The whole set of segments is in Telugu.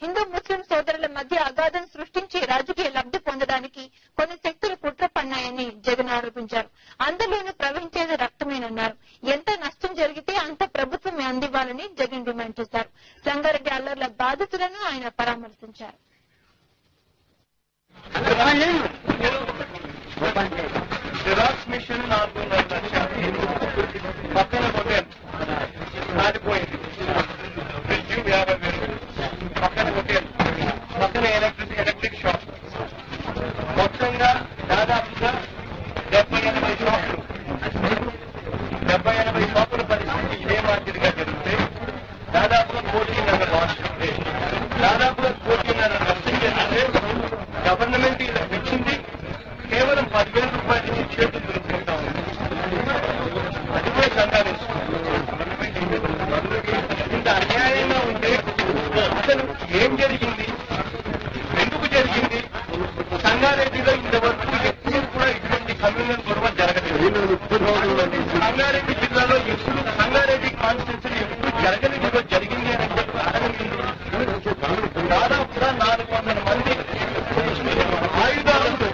హిందూ ముస్లిం సోదరుల మధ్య అగాధం సృష్టించి రాజకీయ లబ్ధి పొందడానికి కొన్ని శక్తులు కుట్ర పన్నాయని జగన్ ఆరోపించారు. అందులోనూ ప్రవహించేది రక్తమేనన్నారు. ఎంత నష్టం జరిగితే అంత ప్రభుత్వం అందివ్వాలని జగన్ డిమాండ్ చేశారు. సంగారెడ్డి అల్లర్ల బాధితులను ఆయన పరామర్శించారు. పక్కన ఎలక్ట్రిక్ షాప్ మొత్తంగా దాదాపుగా 70-80 షాపుల పరిస్థితి ఇదే మాదిరిగా జరిగితే దాదాపుగా 1,500 లాస్ ఉంటే దాదాపుగా 1,500 నష్టం జరిగితే గవర్నమెంట్ ఇలా ఇచ్చింది కేవలం 10,000 రూపాయలు ఇచ్చి చేతులు దొరుకుతుంటా ఉంది. అది కూడా ఇంత అన్యాయంగా ఉంటే అసలు ఏం జరిగింది, ఎందుకు జరిగింది? సంగారెడ్డిలో ఇంతవరకు ఎప్పుడు కూడా ఇటువంటి కమ్యూనల్ గొడవ జరగలేదు. సంగారెడ్డి జిల్లాలో ఎప్పుడు సంగారెడ్డి కాన్స్టిట్యూన్సీ ఎప్పుడు జరగని గొడవ జరిగింది అని కారణం దాదాపుగా 400 మంది ఆయుధాలతో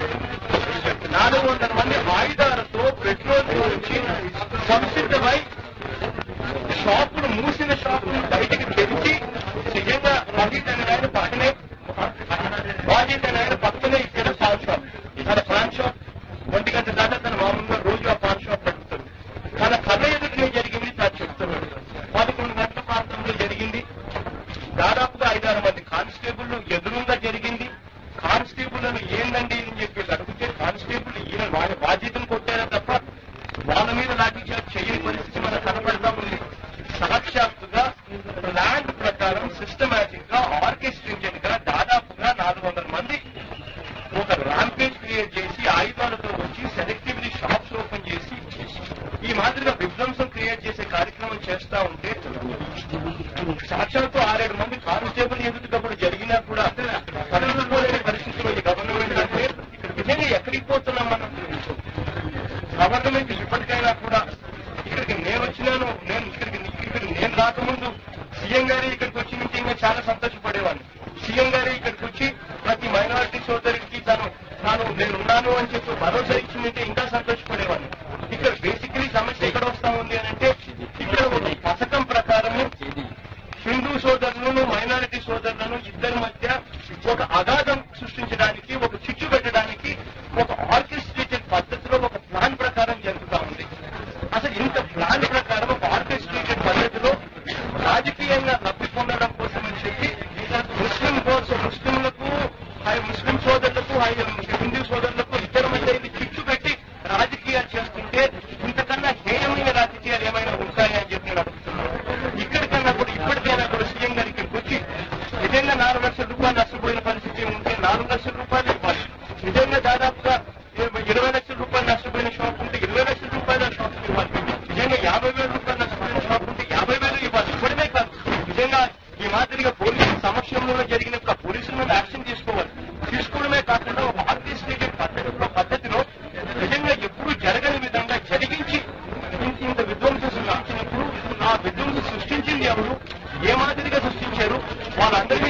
400 మంది ఆయుధాలతో పెట్రోల్ నుంచి సంసిద్ధమై షాపులు మూసిన షాపులు బయటికి తెరిచి నిజంగా వాజిద్ అనే ఆయన పక్కనే ఇక్కడ పాన్ షాప్, తన పాన్ షాప్ 1 గంట దాకా తన మామూలుగా రోజు ఆ పాన్ షాప్ నడుపుతాడు. తన కథ ఎదుగునే జరిగింది తను చెప్తున్నాడు. 11 గంటల ప్రాంతంలో జరిగింది. దాదాపుగా 5-6 మంది కానిస్టేబుల్ ఎదురుగా జరిగింది. కానిస్టేబుల్లను ఏందండి అని చెప్పి అడిగితే కానిస్టేబుల్ ఈయన బాధ్యతను కొట్టారా తప్ప వాళ్ళ మీద లాఠీచార్జ్ చేయని పరిస్థితి మనకు కనపడతా ఉంది. సాక్షాత్తుగా ప్లాన్ ప్రకారం సిస్టమాటిక్ గా ఆర్కెస్ట్రేటెడ్ గా దాదాపుగా 400 మంది ఒక ర్యాంపేజ్ క్రియేట్ చేసి ఆయుధాలతో వచ్చి సెలెక్టివ్లీ షాప్స్ ఓపెన్ చేసి ఈ మాదిరిగా విధ్వంసం క్రియేట్ చేసే కార్యక్రమం చేస్తా ఉంటే సాక్షాత్తు 6-7 మంది కానిస్టేబుల్ ఎదుగుతున్నప్పుడు జరిగినా కూడా కనుగొనలేని పరిస్థితిలో ఈ గవర్నమెంట్ అంటే ఇక్కడ నిజంగా ఎక్కడికి పోతున్నాం మనం? గవర్నమెంట్ ఇప్పటికైనా కూడా ఇక్కడికి నేను వచ్చినాను, ఇక్కడికి నేను రాకముందు సీఎం గారి ఇక్కడికి వచ్చి నుంచి ఇంకా చాలా సంతోషపడేవాడిని. సీఎం గారి ఇక్కడికి వచ్చి ప్రతి మైనారిటీ సోదరికి నేనున్నాను అని చెప్పి భరోసా ఇచ్చిందంటే ఇంకా సంతోషపడేవాడిని. ఇక్కడ బేసికలీ సమస్య ఎక్కడ వస్తా ఉంది అని అంటే ఇక్కడ ఒక పథకం ప్రకారము హిందూ సోదరులను మైనారిటీ సోదరులను ఇద్దరి మధ్య ఒక అగాధం సృష్టించడానికి, ఒక చిచ్చు పెట్టడానికి ఒక ఆర్కెస్ట్రేటెడ్ పద్ధతిలో ఒక ప్లాన్ ప్రకారం జరుగుతూ ఉంది. అసలు ఇంత ప్లాన్ ప్రకారం ఒక ఆర్కెస్ట్రేటెడ్ పద్ధతిలో రాజకీయంగా లబ్ధి పొందడం కోసం అని చెప్పి ముస్లిం సోదరులకు హిందూ సోదరులకు ఇద్దరి మధ్య ఇది చిచ్చు పెట్టి రాజకీయాలు చేస్తుంటే ఇంతకన్నా హేయమైన రాజకీయాలు ఏమైనా ఉంటాయా అని చెప్పి నేను అడుగుతున్నాను. ఇక్కడికన్నా కూడా ఇప్పటికైనా కూడా సీఎం గారి ఇక్కడికి వచ్చి నిజంగా 4 లక్షల రూపాయలు నష్టపోయిన పరిస్థితి ఉంటే 4 లక్షల రూపాయలు ఇవ్వాలి. నిజంగా దాదాపుగా 20 లక్షల రూపాయలు నష్టపోయిన షాప్ ఉంటే 20 లక్షల రూపాయల షాప్ ఇవ్వాలి. నిజంగా 50,000 రూపాయలు నష్టపోయిన షాప్ ఉంటే 50,000 ఇవ్వాలి. ఇప్పటికే కాదు, నిజంగా ఈ మాదిరిగా పోలీసు సమక్షంలో జరిగినప్పుడు పోలీసుల మీద యాక్షన్ తీసుకోవడమే కాకుండా ఒక ఆర్కెస్ట్రేటెడ్ పద్ధతిలో నిజంగా ఎప్పుడు జరగని విధంగా జరిగించి ఇంత విధ్వంసం సృష్టించినప్పుడు ఆ విధ్వంసం సృష్టించింది ఎవరు, ఏ మాదిరిగా సృష్టించారు, వాళ్ళందరికీ